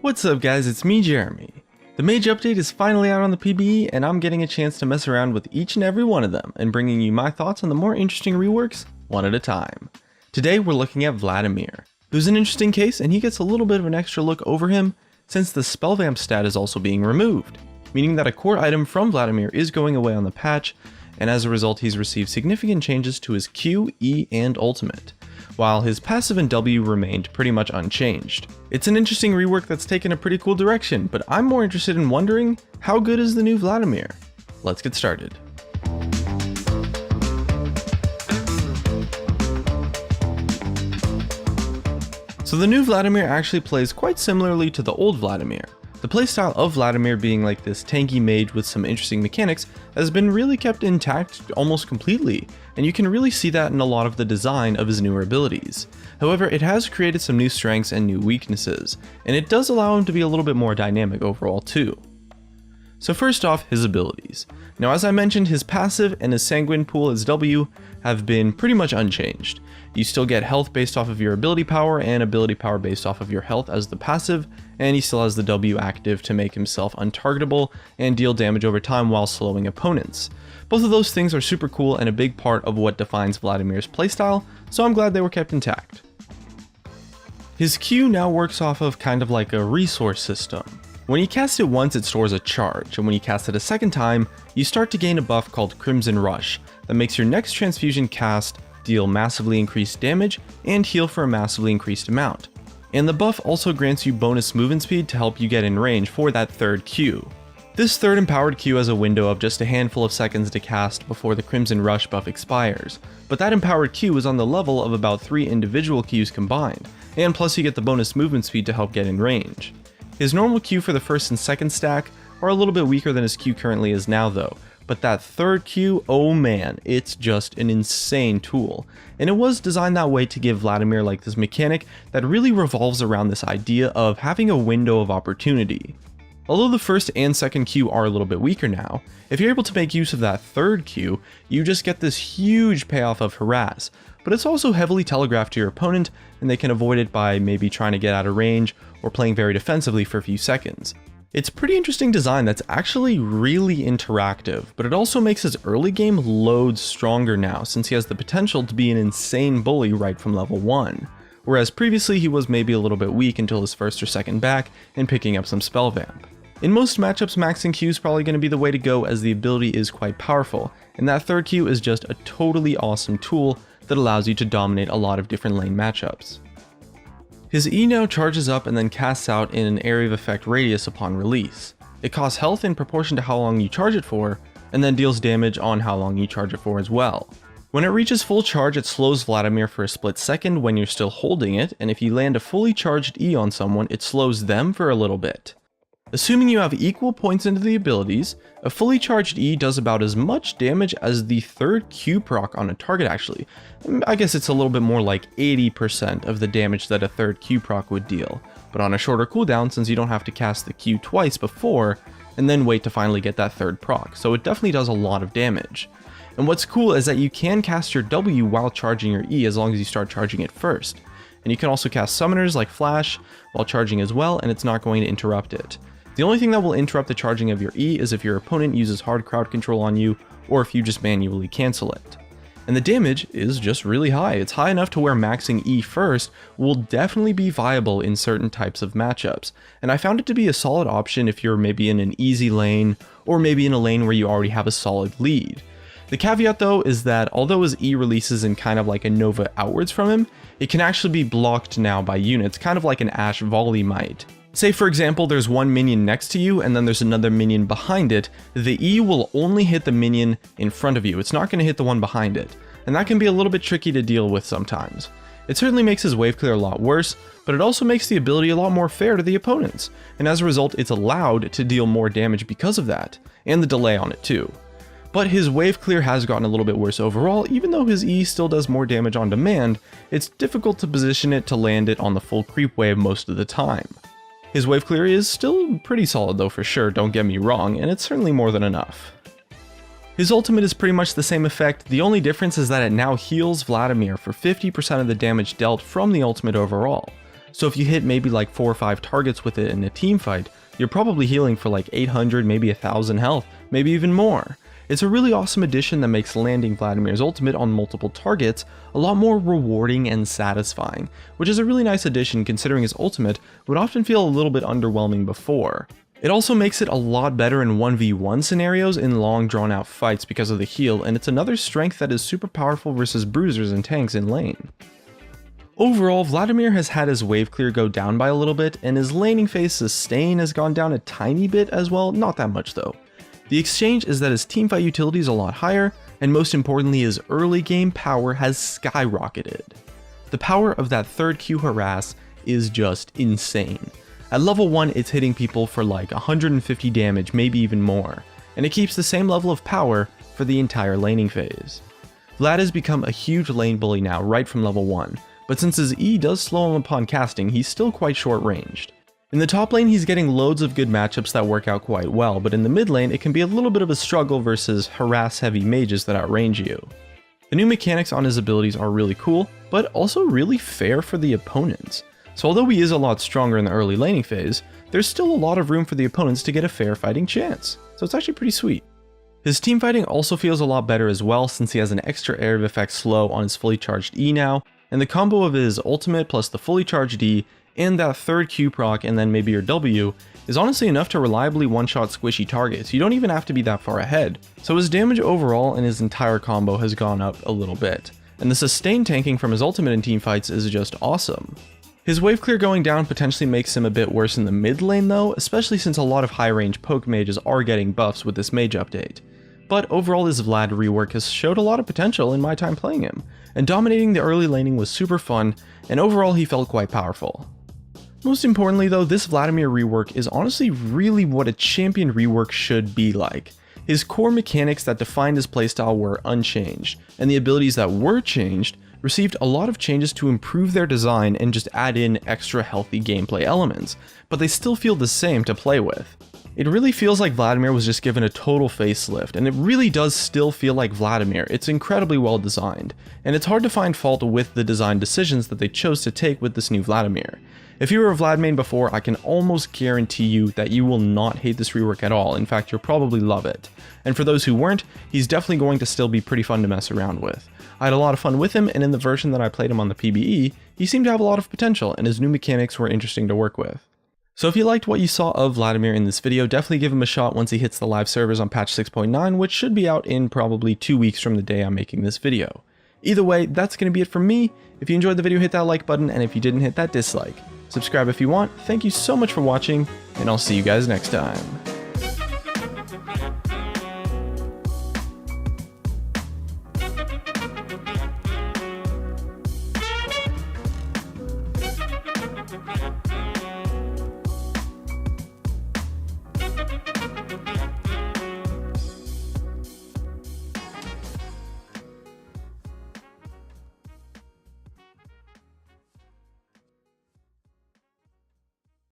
What's up guys, it's me Jeremy. The Mage update is finally out on the PBE and I'm getting a chance to mess around with each and every one of them and bringing you my thoughts on the more interesting reworks, one at a time. Today we're looking at Vladimir. Who's an interesting case and he gets a little bit of an extra look over him since the spell vamp stat is also being removed, meaning that a core item from Vladimir is going away on the patch, and as a result he's received significant changes to his Q, E, and ultimate, while his passive and W remained pretty much unchanged. It's an interesting rework that's taken a pretty cool direction, but I'm more interested in wondering, how good is the new Vladimir? Let's get started. So the new Vladimir actually plays quite similarly to the old Vladimir. The playstyle of Vladimir being like this tanky mage with some interesting mechanics has been really kept intact almost completely, and you can really see that in a lot of the design of his newer abilities. However, it has created some new strengths and new weaknesses, and it does allow him to be a little bit more dynamic overall too. So first off, his abilities. Now as I mentioned, his passive and his sanguine pool as W have been pretty much unchanged. You still get health based off of your ability power and ability power based off of your health as the passive, and he still has the W active to make himself untargetable and deal damage over time while slowing opponents. Both of those things are super cool and a big part of what defines Vladimir's playstyle, so I'm glad they were kept intact. His Q now works off of kind of like a resource system. When you cast it once, it stores a charge, and when you cast it a second time, you start to gain a buff called Crimson Rush that makes your next transfusion cast deal massively increased damage and heal for a massively increased amount. And the buff also grants you bonus movement speed to help you get in range for that third Q. This third empowered Q has a window of just a handful of seconds to cast before the Crimson Rush buff expires, but that empowered Q is on the level of about 3 individual Qs combined, and plus you get the bonus movement speed to help get in range. His normal Q for the first and second stack are a little bit weaker than his Q currently is now though, but that third Q, oh man, it's just an insane tool. And it was designed that way to give Vladimir like this mechanic that really revolves around this idea of having a window of opportunity. Although the first and second Q are a little bit weaker now, if you're able to make use of that third Q, you just get this huge payoff of harass, but it's also heavily telegraphed to your opponent and they can avoid it by maybe trying to get out of range or playing very defensively for a few seconds. It's pretty interesting design that's actually really interactive, but it also makes his early game loads stronger now since he has the potential to be an insane bully right from level 1, whereas previously he was maybe a little bit weak until his first or second back and picking up some spell vamp. In most matchups, maxing Q is probably going to be the way to go as the ability is quite powerful, and that third Q is just a totally awesome tool that allows you to dominate a lot of different lane matchups. His E now charges up and then casts out in an area of effect radius upon release. It costs health in proportion to how long you charge it for, and then deals damage on how long you charge it for as well. When it reaches full charge, it slows Vladimir for a split second when you're still holding it, and if you land a fully charged E on someone, it slows them for a little bit. Assuming you have equal points into the abilities, a fully charged E does about as much damage as the third Q proc on a target actually. I guess it's a little bit more like 80% of the damage that a third Q proc would deal, but on a shorter cooldown since you don't have to cast the Q twice before and then wait to finally get that third proc, so it definitely does a lot of damage. And what's cool is that you can cast your W while charging your E as long as you start charging it first. And you can also cast summoners like Flash while charging as well, and it's not going to interrupt it. The only thing that will interrupt the charging of your E is if your opponent uses hard crowd control on you, or if you just manually cancel it. And the damage is just really high. It's high enough to where maxing E first will definitely be viable in certain types of matchups, and I found it to be a solid option if you're maybe in an easy lane, or maybe in a lane where you already have a solid lead. The caveat though is that although his E releases in kind of like a Nova outwards from him, it can actually be blocked now by units, kind of like an Ashe volley might. Say for example there's one minion next to you and then there's another minion behind it, the E will only hit the minion in front of you, it's not going to hit the one behind it, and that can be a little bit tricky to deal with sometimes. It certainly makes his wave clear a lot worse, but it also makes the ability a lot more fair to the opponents, and as a result it's allowed to deal more damage because of that, and the delay on it too. But his wave clear has gotten a little bit worse overall. Even though his E still does more damage on demand, it's difficult to position it to land it on the full creep wave most of the time. His wave clear is still pretty solid though for sure, don't get me wrong, and it's certainly more than enough. His ultimate is pretty much the same effect, the only difference is that it now heals Vladimir for 50% of the damage dealt from the ultimate overall. So if you hit maybe like 4 or 5 targets with it in a team fight, you're probably healing for like 800, maybe 1000 health, maybe even more. It's a really awesome addition that makes landing Vladimir's ultimate on multiple targets a lot more rewarding and satisfying, which is a really nice addition considering his ultimate would often feel a little bit underwhelming before. It also makes it a lot better in 1v1 scenarios in long drawn out fights because of the heal, and it's another strength that is super powerful versus bruisers and tanks in lane. Overall, Vladimir has had his wave clear go down by a little bit, and his laning phase sustain has gone down a tiny bit as well, not that much though. The exchange is that his teamfight utility is a lot higher, and most importantly his early game power has skyrocketed. The power of that third Q harass is just insane. At level 1 it's hitting people for like 150 damage, maybe even more, and it keeps the same level of power for the entire laning phase. Vlad has become a huge lane bully now right from level 1, but since his E does slow him upon casting, he's still quite short ranged. In the top lane he's getting loads of good matchups that work out quite well, but in the mid lane it can be a little bit of a struggle versus harass heavy mages that outrange you. The new mechanics on his abilities are really cool, but also really fair for the opponents. So although he is a lot stronger in the early laning phase, there's still a lot of room for the opponents to get a fair fighting chance, so it's actually pretty sweet. His team fighting also feels a lot better as well since he has an extra area of effect slow on his fully charged E now, and the combo of his ultimate plus the fully charged E and that third Q proc and then maybe your W is honestly enough to reliably one-shot squishy targets. You don't even have to be that far ahead. So his damage overall in his entire combo has gone up a little bit, and the sustained tanking from his ultimate in teamfights is just awesome. His wave clear going down potentially makes him a bit worse in the mid lane though, especially since a lot of high range poke mages are getting buffs with this mage update. But overall his Vlad rework has showed a lot of potential in my time playing him, and dominating the early laning was super fun, and overall he felt quite powerful. Most importantly though, this Vladimir rework is honestly really what a champion rework should be like. His core mechanics that defined his playstyle were unchanged, and the abilities that were changed received a lot of changes to improve their design and just add in extra healthy gameplay elements, but they still feel the same to play with. It really feels like Vladimir was just given a total facelift, and it really does still feel like Vladimir. It's incredibly well designed, and it's hard to find fault with the design decisions that they chose to take with this new Vladimir. If you were a Vlad main before, I can almost guarantee you that you will not hate this rework at all. In fact, you'll probably love it. And for those who weren't, he's definitely going to still be pretty fun to mess around with. I had a lot of fun with him, and in the version that I played him on the PBE, he seemed to have a lot of potential, and his new mechanics were interesting to work with. So if you liked what you saw of Vladimir in this video, definitely give him a shot once he hits the live servers on patch 6.9, which should be out in probably 2 weeks from the day I'm making this video. Either way, that's going to be it from me. If you enjoyed the video, hit that like button, and if you didn't, hit that dislike. Subscribe if you want. Thank you so much for watching, and I'll see you guys next time.